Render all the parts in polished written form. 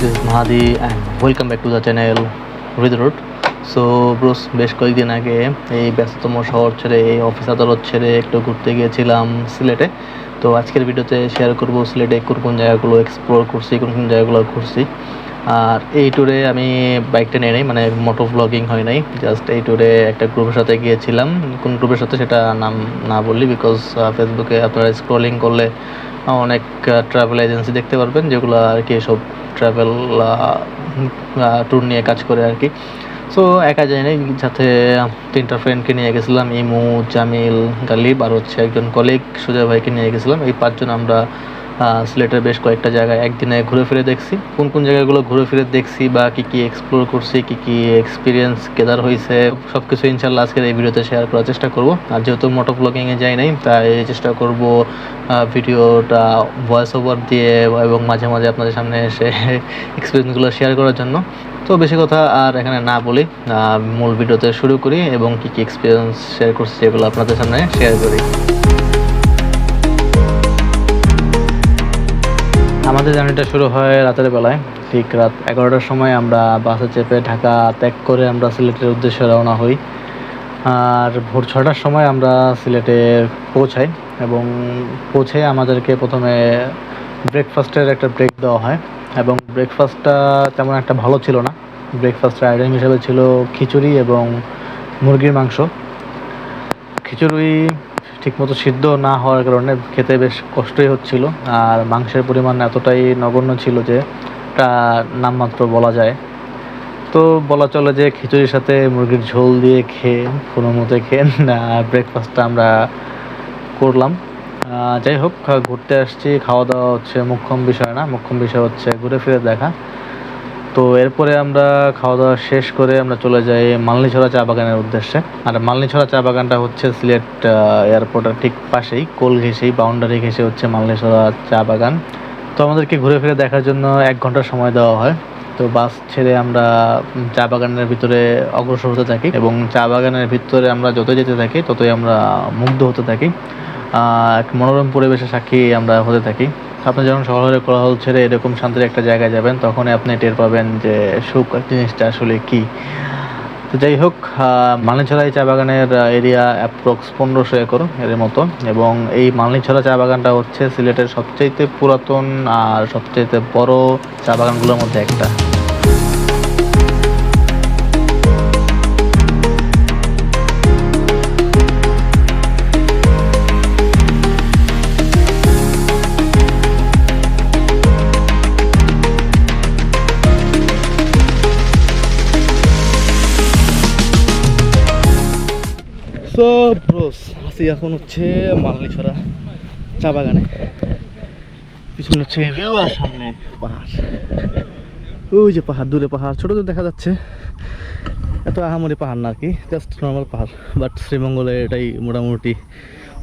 This is Mahadi and welcome back to the channel With Road. So bros, বেশ কয়েকদিন আগে এই ব্যস্ততম শহর ছেড়ে, এই অফিস আদালত ছেড়ে একটু ঘুরতে গিয়েছিলাম সিলেটে। তো আজকের ভিডিওতে শেয়ার করব সিলেটে কোন কোন জায়গাগুলো এক্সপ্লোর করছি, কোন কোন জায়গাগুলো ঘুরছি। আর এই ট্যুরে আমি বাইকটা নিয়ে নেই, মানে মোটো ব্লগিং হয় নাই, জাস্ট এই ট্যুরে একটা গ্রুপের সাথে গিয়েছিলাম। কোন গ্রুপের সাথে সেটা নাম না বললি, বিকজ ফেসবুকে আপনারা স্ক্রলিং করলে অনেক ট্রাভেল এজেন্সি দেখতে পারবেন, যেগুলো আর কি সব ট্রাভেল ট্যুর নিয়ে কাজ করে আর কি। সো একা যাইনি, সাথে 3টা ফ্রেন্ডকে নিয়ে গেছিলাম, ইমু, জামিল, গালিব আর হচ্ছে একজন কলিগ সুজয় ভাইকে নিয়ে গেছিলাম। এই 5জন আমরা সিলেটের বেশ কয়েকটা জায়গায় একদিনে ঘুরে ফিরে দেখছি। কোন কোন জায়গাগুলো ঘুরে ফিরে দেখছি বা কী কী এক্সপ্লোর করছি, কী কী এক্সপিরিয়েন্স গেদার হয়েছে, সব কিছু ইনশাল্লাহ আজকের এই ভিডিওতে শেয়ার করার চেষ্টা করব। আর যেহেতু মোটো ব্লগিংয়ে যাই নাই, তাই চেষ্টা করব ভিডিওটা ভয়েস ওভার দিয়ে এবং মাঝে মাঝে আপনাদের সামনে এসে এক্সপিরিয়েন্সগুলো শেয়ার করার জন্য। তো বেশি কথা আর এখানে না বলি, মূল ভিডিওতে শুরু করি এবং কী কী এক্সপিরিয়েন্স শেয়ার করছি এগুলো আপনাদের সামনে শেয়ার করি। আমাদের জার্নিটা শুরু হয় রাতের বেলায়, ঠিক রাত 11টার সময় আমরা বাসে চেপে ঢাকা ত্যাগ করে আমরা সিলেটের উদ্দেশ্যে রওনা হই। আর ভোর 6টার সময় আমরা সিলেটে পৌঁছাই এবং পৌঁছে আমাদেরকে প্রথমে ব্রেকফাস্টের একটা ব্রেক দেওয়া হয়, এবং ব্রেকফাস্টটা তেমন একটা ভালো ছিল না। ব্রেকফাস্টের আইটেম হিসেবে ছিল খিচুড়ি এবং মুরগির মাংস। খিচুড়ি ঠিকমতো সিদ্ধ না হওয়ার কারণে খেতে বেশ কষ্টই হচ্ছিল, আর মাংসের পরিমাণ এতটাই নগণ্য ছিল যে এটা নামমাত্র বলা যায়। তো বলা চলে যে খিচুড়ির সাথে মুরগির ঝোল দিয়ে খেয়ে কোনো মতে খেয়ে ব্রেকফাস্টটা আমরা করলাম। যাই হোক, ঘুরতে আসছি, খাওয়া দাওয়া হচ্ছে মোক্ষম বিষয় না, মোক্ষম বিষয় হচ্ছে ঘুরে ফিরে দেখা। তো এরপরে আমরা খাওয়া দাওয়া শেষ করে আমরা চলে যাই মালনীছড়া চা বাগানের উদ্দেশ্যে। আর মালনীছড়া চা বাগানটা হচ্ছে সিলেট এয়ারপোর্টের ঠিক পাশেই, কোল ঘেঁষেই, বাউন্ডারি ঘেঁষে হচ্ছে মালনীছড়া চা বাগান। তো আমাদেরকে ঘুরে ফিরে দেখার জন্য 1 ঘন্টা সময় দেওয়া হয়। তো বাস ছেড়ে আমরা চা বাগানের ভিতরে অগ্রসর হতে থাকি, এবং চা বাগানের ভিতরে আমরা যতই যেতে থাকি ততই আমরা মুগ্ধ হতে থাকি। এক মনোরম পরিবেশের সাক্ষী আমরা হতে থাকি। আপনি যখন শহরের কোলাহল ছেড়ে এরকম শান্তির একটা জায়গায় যাবেন, তখনই আপনি টের পাবেন যে সুখ জিনিসটা আসলে কী। তো যাই হোক, মালনীছড়া এই চা বাগানের এরিয়া অ্যাপ্রক্স 1500 একর এর মতো, এবং এই মালনীছড়া চা বাগানটা হচ্ছে সিলেটের সবচাইতে পুরাতন আর সবচাইতে বড় চা বাগানগুলোর মধ্যে একটা। সো ব্রোস, আছি এখন হচ্ছে মালনীছড়া চা বাগানে। পিছনে হচ্ছে ভিউ আর সামনে পাহাড়। ওই যে পাহাড়, দূরে পাহাড় ছোট ছোট দেখা যাচ্ছে, এত আহামরি পাহাড় না আর কি, জাস্ট নর্মাল পাহাড়। বাট শ্রীমঙ্গলে এটাই মোটামুটি,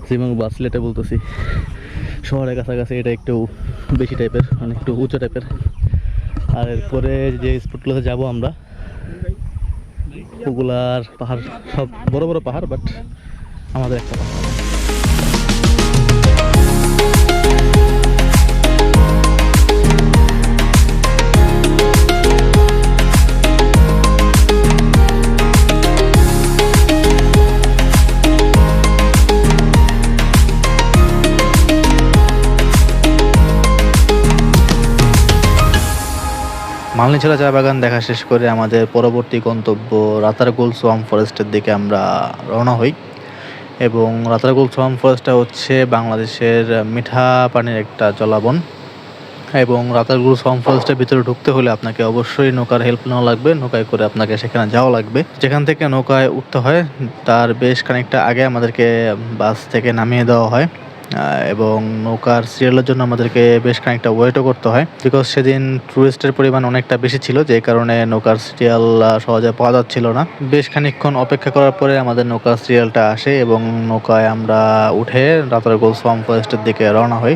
শ্রীমঙ্গল বা সিলেটে বলতেছি, শহরের কাছাকাছি এটা একটু বেশি টাইপের, মানে একটু উঁচু টাইপের। আর এরপরে যে স্পটগুলোতে যাবো আমরা, ওগুলার পাহাড় সব বড় বড় পাহাড়, বাট আমাদের একটা পাহাড়। মালনীছড়া চা বাগান দেখা শেষ করে আমাদের পরবর্তী গন্তব্য রাতারগুল সোয়াম্প ফরেস্টের দিকে আমরা রওনা হই। এবং রাতারগুল সোয়াম্প ফরেস্টটা হচ্ছে বাংলাদেশের মিঠা পানির একটা জলাবন, এবং রাতারগুল সোয়াম্প ফরেস্টের ভিতরে ঢুকতে হলে আপনাকে অবশ্যই নৌকার হেল্প নেওয়া লাগবে। নৌকায় করে আপনাকে সেখানে যাওয়া লাগবে। যেখান থেকে নৌকায় উঠতে হয় তার বেশ খানিকটা আগে আমাদেরকে বাস থেকে নামিয়ে দেওয়া হয়, এবং নৌকার সিরিয়ালের জন্য আমাদেরকে বেশ খানিকটা ওয়েটও করতে হয়, বিকজ সেদিন টুরিস্টের পরিমাণ অনেকটা বেশি ছিল, যে কারণে নৌকার সিরিয়াল সহজে পাওয়া যাচ্ছিল না। বেশ খানিকক্ষণ অপেক্ষা করার পরে আমাদের নৌকার সিরিয়ালটা আসে, এবং নৌকায় আমরা উঠে রাতারগুল সোয়াম্প ফরেস্টের দিকে রওনা হই।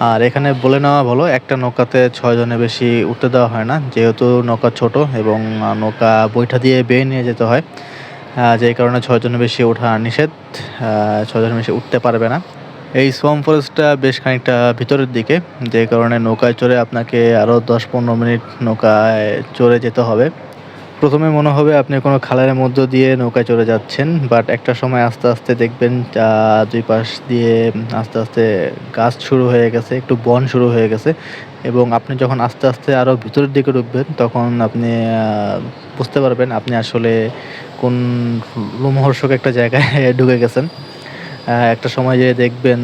আর এখানে বলে নেওয়া ভালো, একটা নৌকাতে 6 জনের বেশি উঠতে দেওয়া হয় না, যেহেতু নৌকা ছোট এবং নৌকা বৈঠা দিয়ে বেয়ে নিয়ে যেতে হয়, যেই কারণে 6 জনের বেশি ওঠা নিষেধ। 6 জনের বেশি উঠতে পারবে না। এই সোয়াম্প ফরেস্টটা বেশ খানিকটা ভিতরের দিকে, যে কারণে নৌকায় চড়ে আপনাকে আরও 10-15 মিনিট নৌকায় চড়ে যেতে হবে। প্রথমে মনে হবে আপনি কোনো খালের মধ্য দিয়ে নৌকায় চড়ে যাচ্ছেন, বাট একটা সময় আস্তে আস্তে দেখবেন দুই পাশ দিয়ে আস্তে আস্তে গাছ শুরু হয়ে গেছে, একটু বন শুরু হয়ে গেছে, এবং আপনি যখন আস্তে আস্তে আরও ভিতরের দিকে ঢুকবেন তখন আপনি বুঝতে পারবেন আপনি আসলে কোন লোমহর্ষক একটা জায়গায় ঢুকে গেছেন। একটা সময় যেয়ে দেখবেন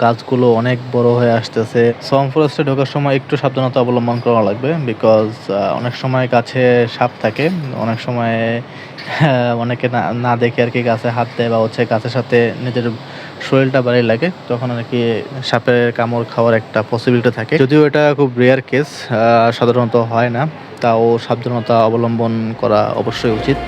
গাছগুলো অনেক বড় হয়ে আসতেছে। সোয়াম্প ফরেস্টে ঢোকার সময় একটু সাবধানতা অবলম্বন করা লাগবে, বিকজ অনেক সময় গাছে সাপ থাকে, অনেক সময় অনেকে না না দেখে আর কি গাছে হাত দেয় বা হচ্ছে গাছের সাথে নিজের শরীরটা বাড়িয়ে লাগে, তখন আর কি সাপের কামড় খাওয়ার একটা পসিবিলিটি থাকে। যদিও এটা খুব রেয়ার কেস, সাধারণত হয় না, তাও সাবধানতা অবলম্বন করা অবশ্যই উচিত।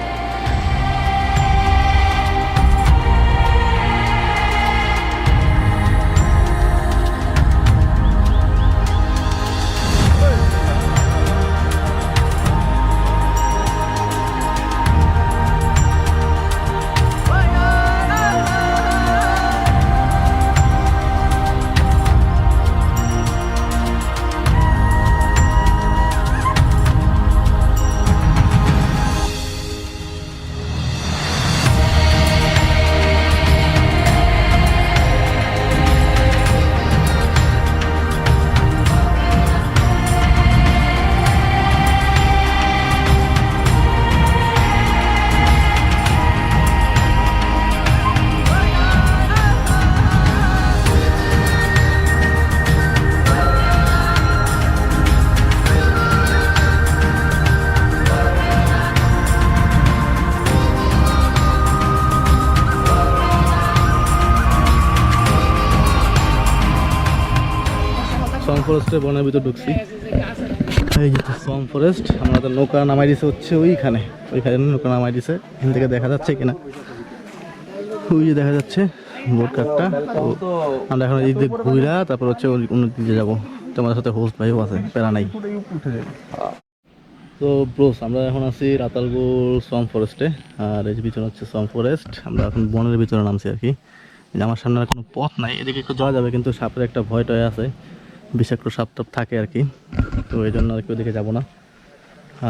সোয়াম্প ফরেস্টের বনের ভিতর ঢুকছি। এই যে সোয়াম্প ফরেস্ট, আমাদের নৌকা নামাই দিছে হচ্ছে ওইখানে নৌকা নামাই দিছে। এখান থেকে দেখা যাচ্ছে কিনা, ওই যে দেখা যাচ্ছে বোট কাটটা। তো আমরা এখন এই দিক ঘুরা তারপর হচ্ছে অন্য দিকে যাবো। তোমাদের সাথে হোস্ট ভাইও আছে, প্যারা নাই। তো ব্রোস, আমরা এখন আছি রাতালগুল সোয়াম্প ফরেস্টে, আর এই যে পিছনে হচ্ছে সোয়াম্প ফরেস্ট। আমরা এখন বনের ভিতরে নামছি আর কি। আমার সামনে আর কোনো পথ নাই, এদিকে একটু যাওয়া যাবে কিন্তু সাপের একটা ভয় টয় আছে, বিষাক্ত সাপ টাপ থাকে আর কি, তো এই জন্য আর কি ওদিকে যাবো না।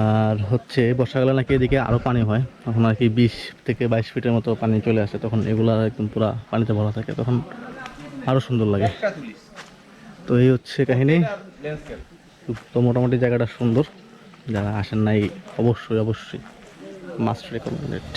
আর হচ্ছে বর্ষাকালে নাকি এদিকে আরও পানি হয়, তখন আর কি 20 থেকে 22 ফিটের মতো পানি চলে আসে, তখন এগুলো একদম পুরা পানিতে ভরা থাকে, তখন আরও সুন্দর লাগে। তো এই হচ্ছে কাহিনী। তো মোটামুটি জায়গাটা সুন্দর, যারা আসেন নাই অবশ্যই অবশ্যই মাস্ট রেকমেন্ডেড।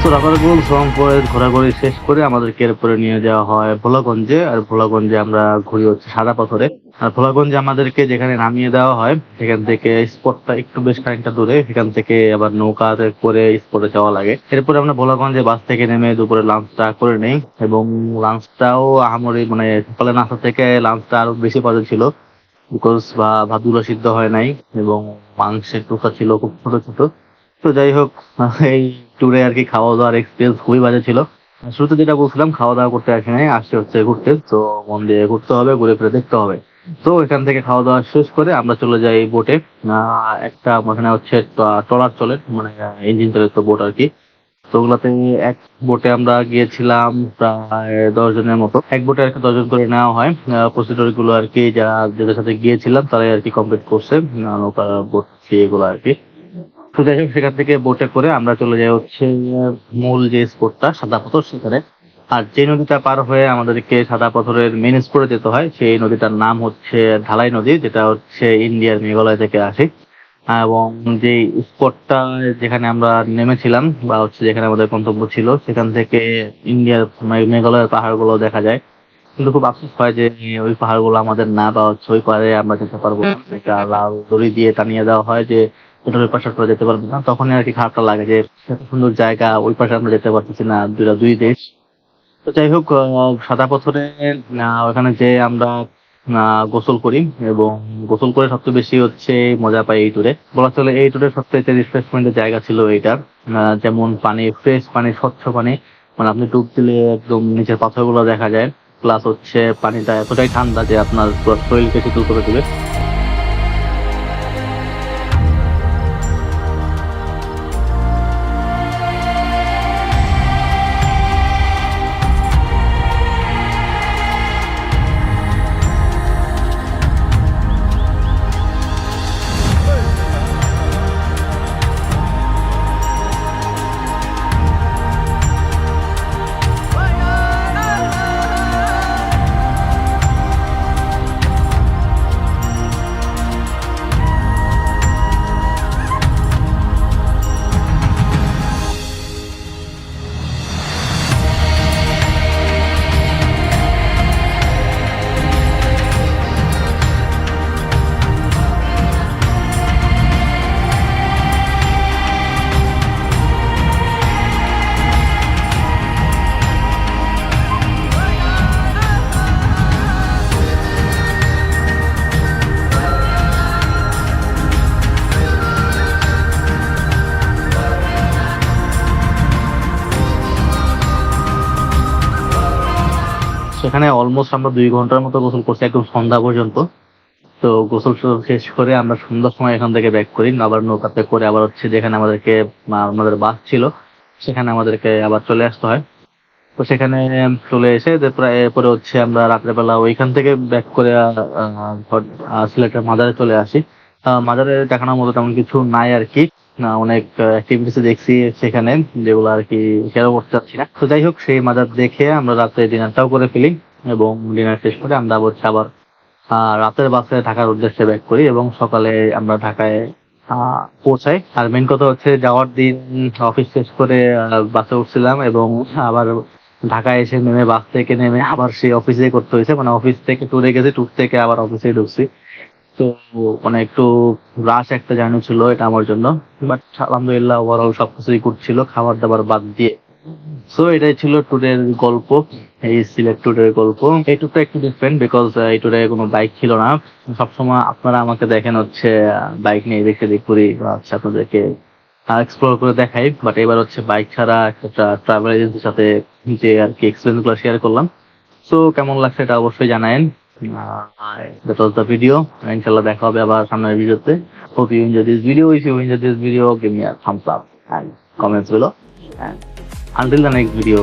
তো রাতারগুল সোয়াম্প ফরেস্ট ঘোরাঘুরি শেষ করে আমাদেরকে এরপরে নিয়ে যাওয়া হয় ভোলাগঞ্জে, আর ভোলাগঞ্জে আমরা ঘুরি হচ্ছে সাদা পাথরে। আর ভোলাগঞ্জে আমাদেরকে যেখানে নামিয়ে দেওয়া হয় সেখান থেকে স্পটটা একটু বেশ খানিকটা দূরে, সেখান থেকে আবার নৌকাতে করে স্পটে যাওয়া লাগে। এরপরে আমরা ভোলাগঞ্জে বাস থেকে নেমে দুপুরে লাঞ্চটা করে নেই, এবং লাঞ্চটাও আহামরি মানে সকালে নাস্তা থেকে লাঞ্চটা আরো বেশি মজা ছিল, বিকজ ভাতগুলো সিদ্ধ হয় নাই এবং মাংসের টুকরা ছিল খুব ছোট ছোট। তো যাই হোক, এই ট্যুরে আর কি খাওয়া দাওয়ার এক্সপিরিয়েন্স খুবই বাজে ছিল। শুরুতে যেটা বলছিলাম, খাওয়া দাওয়া করতে আসে নাই, আসছে হচ্ছে ঘুরতে, তো মন দিয়ে ঘুরতে হবে, ঘুরে ফিরে দেখতে হবে। তো এখান থেকে খাওয়া দাওয়া শেষ করে আমরা চলে যাই বোটে। একটা ওখানে হচ্ছে ট্রলার চলে, মানে ইঞ্জিন চালিত বোট আর কি। তো ওগুলাতে এক বোটে আমরা গিয়েছিলাম প্রায় 10 জনের মতো। এক বোটে আর কি 10 জন করে নেওয়া হয়। প্রসিডিওর গুলো আর কি যারা যাদের সাথে গিয়েছিলাম তারাই আর কি কমপ্লিট করছে, নৌকা বোট এগুলো আর কি। তো যাই হোক, সেখান থেকে বোটে করে আমরা চলে যাই হচ্ছে মূল যে স্পটটা সাদা পাথর সেখানে। আর যে নদীটা পার হয়ে আমাদেরকে সাদা পাথরের মেন স্পটে যেতে হয়, সেই নদীটার নাম হচ্ছে ঢালাই নদী, যেটা হচ্ছে ইন্ডিয়ার মেঘালয় থেকে আসে। এবং যে স্পটটা যেখানে আমরা নেমেছিলাম বা হচ্ছে যেখানে আমাদের গন্তব্য ছিল, সেখান থেকে ইন্ডিয়ার মেঘালয়ের পাহাড়গুলো দেখা যায়। কিন্তু খুব আফসোস হয় যে ওই পাহাড়গুলো আমাদের না, বা হচ্ছে ওই পাহাড়ে আমরা যেতে পারবো না, এটা লাল দড়ি দিয়ে টানিয়ে দেওয়া হয় যে এটা ওই পাশে যেতে পারবো না। তখনই আর কি খারাপটা লাগে যে এত সুন্দর জায়গা, ওই পাশে আমরা যেতে পারতেছি না, দুই দেশ। তো যাই হোক, সাদা পাথরে ওখানে যে আমরা গোসল করি, এবং গোসল করে সবচেয়ে বেশি হচ্ছে মজা পাই এই ট্যুরে। বলা চলে এই ট্যুরে সবচেয়ে রিফ্রেশমেন্টের জায়গা ছিল এইটা। যেমন পানি, ফ্রেশ পানি, স্বচ্ছ পানি, মানে আপনি ডুব দিলে একদম নিচের পাথরগুলো দেখা যায়। প্লাস হচ্ছে পানিটা এতটাই ঠান্ডা যে আপনার পুরো শরীরকে শীতল করে দেবে। সেখানে অলমোস্ট আমরা 2 ঘন্টার মতো গোসল করছি, একদম সন্ধ্যা পর্যন্ত। তো গোসল শেষ করে আমরা সন্ধ্যার সময় এখান থেকে ব্যাক করি, আবার নৌকাতে করে আবার হচ্ছে যেখানে আমাদেরকে আমাদের বাস ছিল সেখানে আমাদেরকে আবার চলে আসতে হয়। তো সেখানে চলে এসে প্রায় পরে হচ্ছে আমরা রাত্রেবেলা ওইখান থেকে ব্যাক করে সিলেটের মাজারে চলে আসি। মাজারে দেখানোর মতো তেমন কিছু নাই আর কি, অনেক অ্যাক্টিভিটিস দেখছি সেখানে যেগুলো আর কি শেয়ার করতে চাচ্ছি না। তো যাই হোক, সেই মাজার দেখে আমরা রাতে ডিনারটাও করে ফেলি এবং ডিনার শেষ করে আমরা হচ্ছে আবার রাতের বাসে ঢাকার উদ্দেশ্যে ব্যাক করি এবং সকালে আমরা ঢাকায় পৌঁছাই। আর মেন কথা হচ্ছে যাওয়ার দিন অফিস শেষ করে বাসে উঠছিলাম এবং আবার ঢাকায় এসে নেমে বাস থেকে নেমে আবার সেই অফিসে করতে হয়েছে, মানে অফিস থেকে ট্যুরে গেছি, ট্যুর থেকে আবার অফিসে ঢুকছি। তো মানে একটু রাশ একটা জার্নি ছিল এটা আমার জন্য, বাট আলহামদুলিল্লাহ ওভারঅল সবকিছুই গুড ছিল, খাবার দাবার বাদ দিয়ে। সো এটাই ছিল ট্যুরের গল্প, এই সিলেট ট্যুরের গল্প। এই ট্যুরটা একটু ডিফারেন্ট বিকজ এই ট্যুরে কোনো বাইক ছিল না। সবসময় আপনারা আমাকে দেখেন হচ্ছে বাইক নিয়ে দেখে ঘুরি বা হচ্ছে আপনাদেরকে এক্সপ্লোর করে দেখাই, বাট এবার হচ্ছে বাইক ছাড়া একটা ট্রাভেল এজেন্সির সাথে যে আর কি এক্সপিরিয়েন্স গুলো শেয়ার করলাম। সো কেমন লাগছে এটা অবশ্যই জানায়েন। That was the video. ইনশাল্লাহ দেখা হবে আবার সামনের ভিডিওতে। Hope you enjoy this video. If you enjoy this video, give me a thumbs up and comments below. And until the next video.